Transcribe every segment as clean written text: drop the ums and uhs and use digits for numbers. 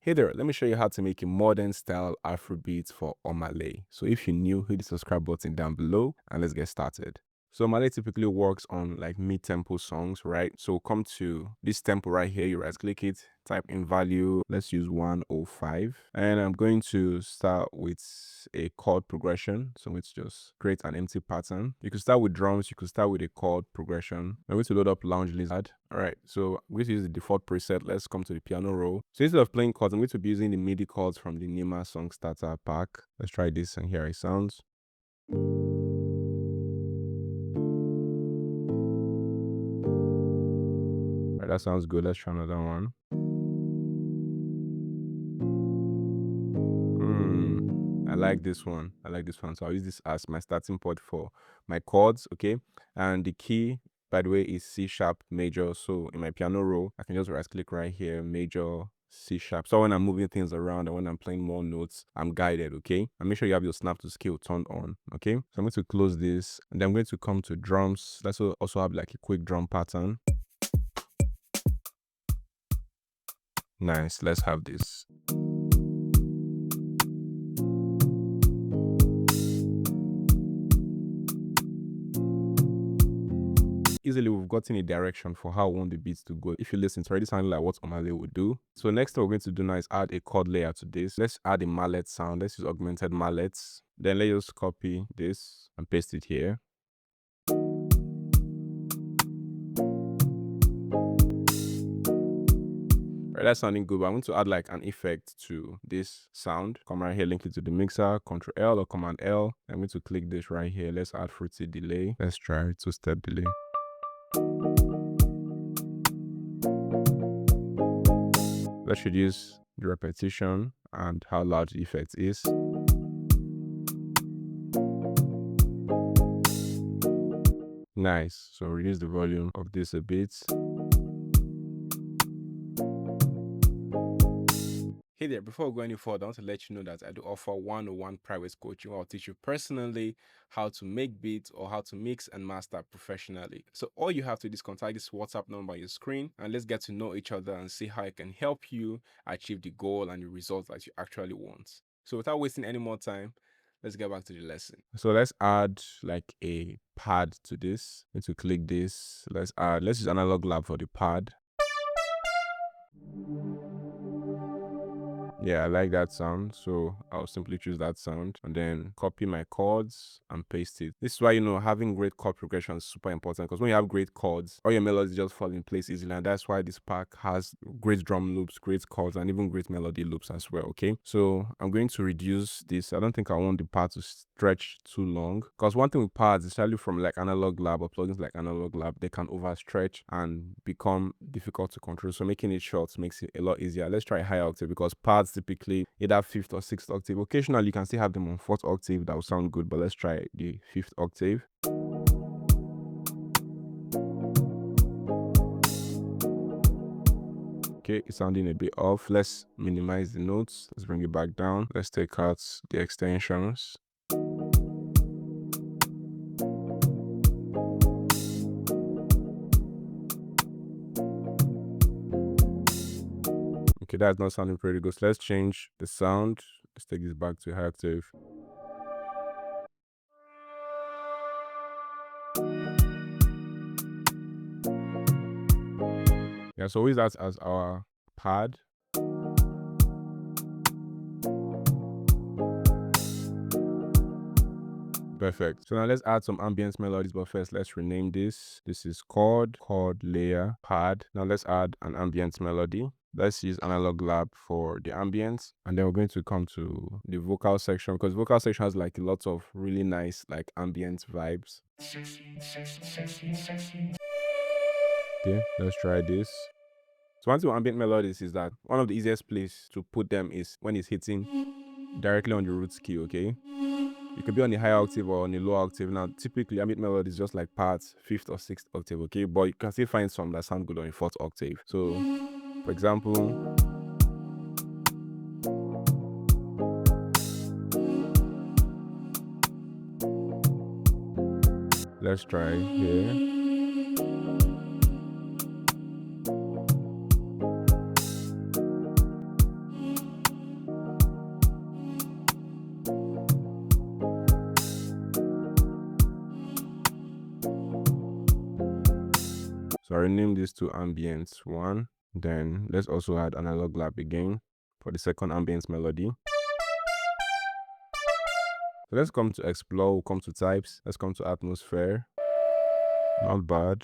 Hey there, let me show you how to make a modern style Afrobeat for OMAH. So if you're new, hit the subscribe button down below and let's get started. So OMAH typically works on like mid-tempo songs, right? So come to this tempo right here, you right click it, type in value, let's use 105. And I'm going to start with a chord progression. So let's just create an empty pattern. You could start with drums, you could start with a chord progression. I'm going to load up Lounge Lizard. All right, so I'm going to use the default preset. Let's come to the piano roll. So instead of playing chords, I'm going to be using the MIDI chords from the Nima song starter pack. Let's try this and hear how it sounds. All right, that sounds good. Let's try another one. I like this one. I like this one. So I'll use this as my starting point for my chords, okay? And the key, by the way, is C sharp major. So in my piano roll, I can just right click right here, major C sharp. So when I'm moving things around and when I'm playing more notes, I'm guided, okay? And make sure you have your snap to scale turned on, okay? So I'm going to close this and then I'm going to come to drums. Let's also have like a quick drum pattern. Nice. Let's have this. Easily we've gotten a direction for how we want the beats to go. If you listen, it's already sounding like what OMAH would do. So next thing we're going to do now is add a chord layer to this. Let's add a mallet sound. Let's use augmented mallets. Then let's just copy this and paste it here. Right, that's sounding good, but I'm going to add like an effect to this sound. Come right here, link it to the mixer, Ctrl L or Command L. I'm going to click this right here. Let's add fruity delay. Let's try 2-step delay. Let's reduce the repetition and how loud the effect is. Nice. So reduce the volume of this a bit. Hey there, before we go any further, I want to let you know that I do offer 101 private coaching where I'll teach you personally how to make beats or how to mix and master professionally. So all you have to do is contact this WhatsApp number on your screen and let's get to know each other and see how I can help you achieve the goal and the results that you actually want. So without wasting any more time, let's get back to the lesson. So let's add like a pad to this. I'm going to click this. Let's use analog lab for the pad. Yeah, I like that sound, so I'll simply choose that sound and then copy my chords and paste it. This is why, having great chord progression is super important, because when you have great chords, all your melodies just fall in place easily, and that's why this pack has great drum loops, great chords, and even great melody loops as well, okay? So I'm going to reduce this. I don't think I want the pad to stretch too long, because one thing with pads, especially from like Analog Lab or plugins like Analog Lab, they can overstretch and become difficult to control. So making it short makes it a lot easier. Let's try high octave, because pads typically either 5th or 6th octave. Occasionally you can still have them on 4th octave. That will sound good, but let's try the 5th octave. Okay, it's sounding a bit off. Let's minimize the notes. Let's bring it back down. Let's take out the extensions. Okay, that's not sounding pretty good. So let's change the sound. Let's take this back to high octave. Yeah, so we use that as our pad. Perfect. So now let's add some ambient melodies, but first let's rename this. This is chord layer, pad. Now let's add an ambient melody. Let's use Analog Lab for the ambience, and then we're going to come to the vocal section, because vocal section has like a lot of really nice like ambient vibes. Okay, let's try this. So one thing with ambient melodies is that one of the easiest places to put them is when it's hitting directly on the root key, okay? You could be on a higher octave or on a lower octave. Now, typically, ambient melody is just like parts 5th or 6th octave, okay? But you can still find some that sound good on a 4th octave. So, for example, let's try here. I'll rename this to Ambient 1. Then let's also add analog lap again for the second ambient melody. So let's come to explore, we'll come to types, let's come to atmosphere. Not bad.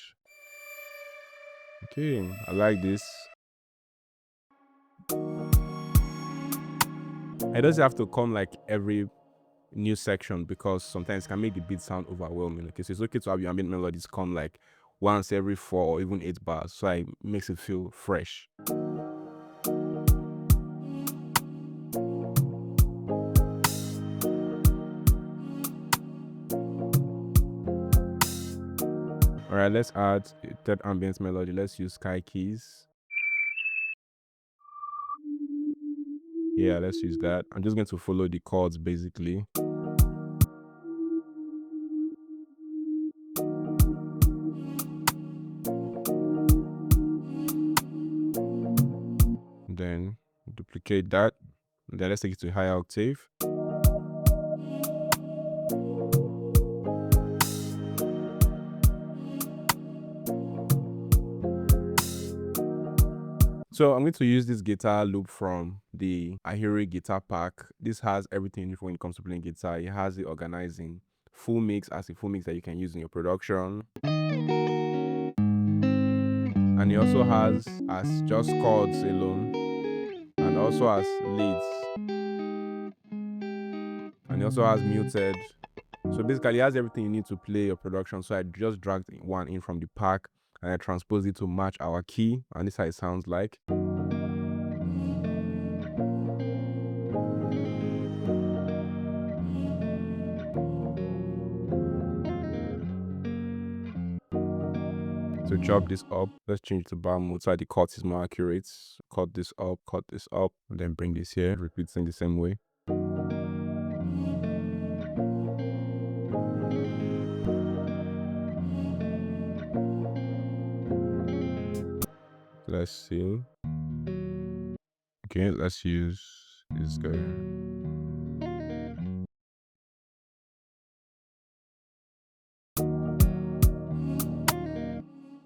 Okay, I like this. It doesn't have to come like every new section because sometimes it can make the beat sound overwhelming. Okay, so it's okay to have your ambient melodies come like once every 4 or even 8 bars, so it makes it feel fresh. All right, let's add a third ambient melody. Let's use sky keys. Yeah, let's use that. I'm just going to follow the chords basically. Then duplicate that. And then let's take it to a higher octave. So I'm going to use this guitar loop from the AYRA guitar pack. This has everything when it comes to playing guitar. It has the organizing, full mix as a full mix that you can use in your production. And it also has as just chords alone and also as leads. And it also has muted. So basically it has everything you need to play your production. So I just dragged one in from the pack and I transposed it to match our key, and this is how it sounds like. To chop this up, let's change it to bar mode so that the cut is more accurate. Cut this up, and then bring this here, repeat in the same way. Let's see. Okay, let's use this guy.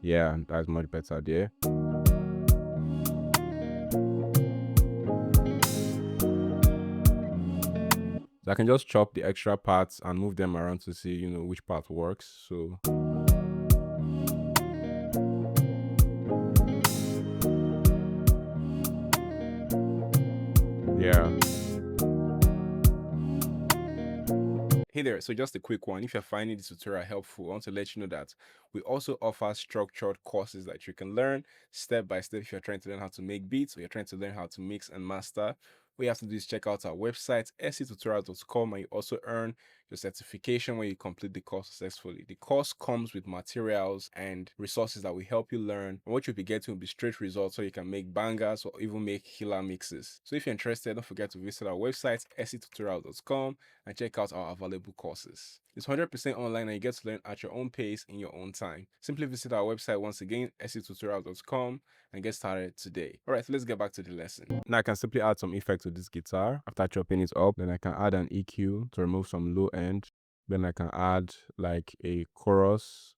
Yeah, that's much better there. So I can just chop the extra parts and move them around to see, which part works. So yeah. Hey there, so just a quick one. If you're finding this tutorial helpful, I want to let you know that we also offer structured courses that you can learn step by step if you're trying to learn how to make beats or you're trying to learn how to mix and master. What you have to do is check out our website, sctutorial.com, and you also earn your certification when you complete the course successfully. The course comes with materials and resources that will help you learn, and what you'll be getting will be straight results so you can make bangers or even make killer mixes. So if you're interested, don't forget to visit our website, sctutorial.com, and check out our available courses. It's 100% online and you get to learn at your own pace in your own time. Simply visit our website once again, sctutorial.com, and get started today. All right, so let's get back to the lesson. Now I can simply add some effect to this guitar after chopping it up. Then I can add an EQ to remove some low end. Then I can add like a chorus.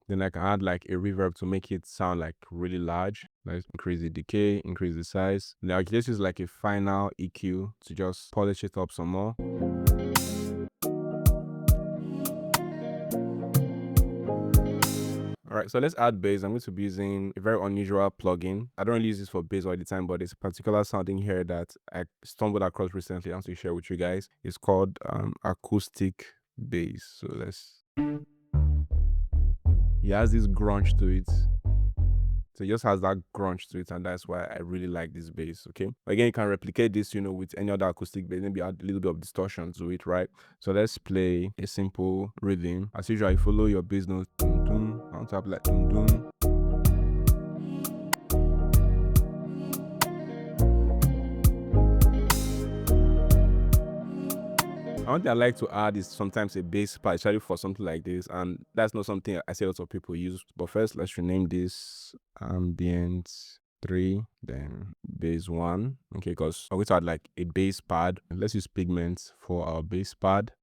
Then I can add like a reverb to make it sound like really large. Let's increase the decay, increase the size. Now let's use like a final EQ to just polish it up some more. All right, so let's add bass. I'm going to be using a very unusual plugin. I don't really use this for bass all the time, but it's a particular sounding here that I stumbled across recently. I want to share with you guys. It's called acoustic bass. So it has this grunge to it. So it just has that grunge to it, and that's why I really like this bass. Okay, again, you can replicate this, with any other acoustic bass, maybe add a little bit of distortion to it, right? So let's play a simple rhythm. As usual, you follow your bass note, dum dum, on top like dum dum. One thing I like to add is sometimes a bass part, especially for something like this, and that's not something I see a lot of people use. But first, let's rename this Ambient 3, then bass 1. Okay, because I'm going to add like a bass pad. Let's use pigments for our bass pad.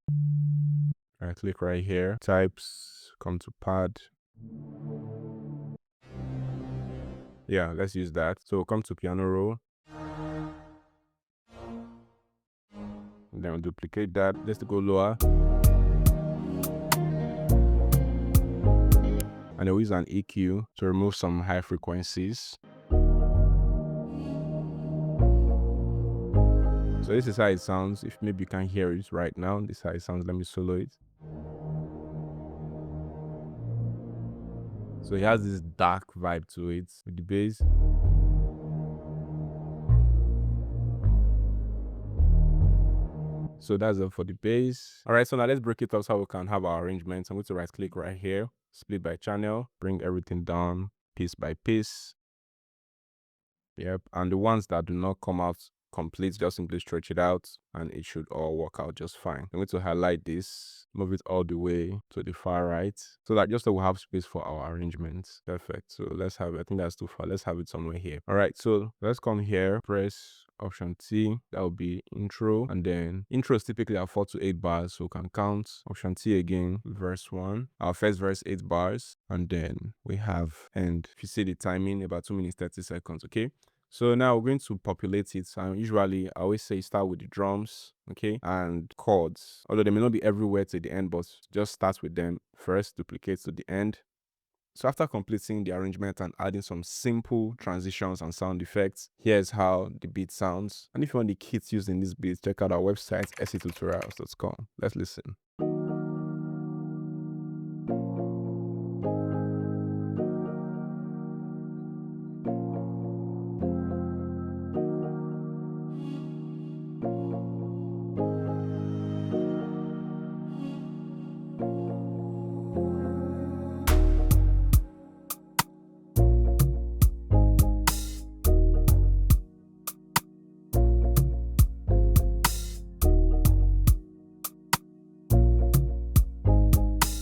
Right click right here, types, come to pad. Yeah, let's use that. So come to piano roll. And then we'll duplicate that. Let's go lower. And then we use an EQ to remove some high frequencies. So this is how it sounds. If maybe you can't hear it right now, this is how it sounds. Let me solo it. So it has this dark vibe to it with the bass. So that's it for the bass. All right, so now let's break it up so we can have our arrangements. I'm going to right click right here, split by channel, bring everything down piece by piece. Yep, and the ones that do not come out complete, just simply stretch it out and it should all work out just fine. I'm going to highlight this, move it all the way to the far right so that just so we have space for our arrangements. Perfect. So let's have, I think that's too far. Let's have it somewhere here. All right, so let's come here, press Option T, that will be intro, and then intros typically are 4 to 8 bars, so we can count. Option T again, verse 1, our first verse 8 bars, and then we have end. If you see the timing, about 2 minutes 30 seconds. Okay, so now we're going to populate it, and usually I always say start with the drums, okay, and chords, although they may not be everywhere to the end, but just start with them first, duplicate to the end. So after completing the arrangement and adding some simple transitions and sound effects, here's how the beat sounds. And if you want the kits used in this beat, check out our website, sctutorials.com. Let's listen.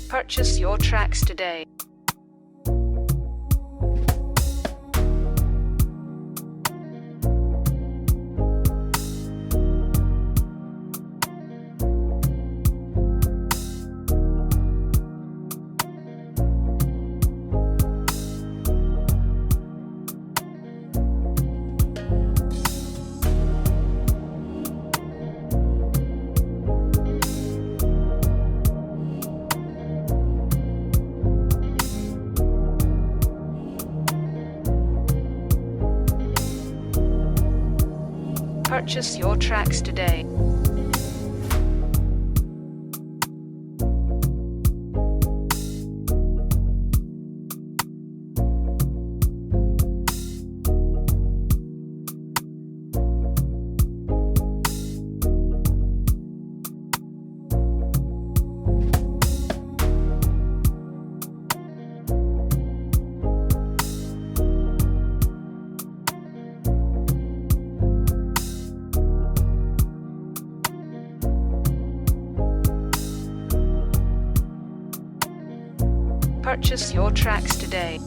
Purchase your tracks today. Purchase your tracks today. Purchase your tracks today.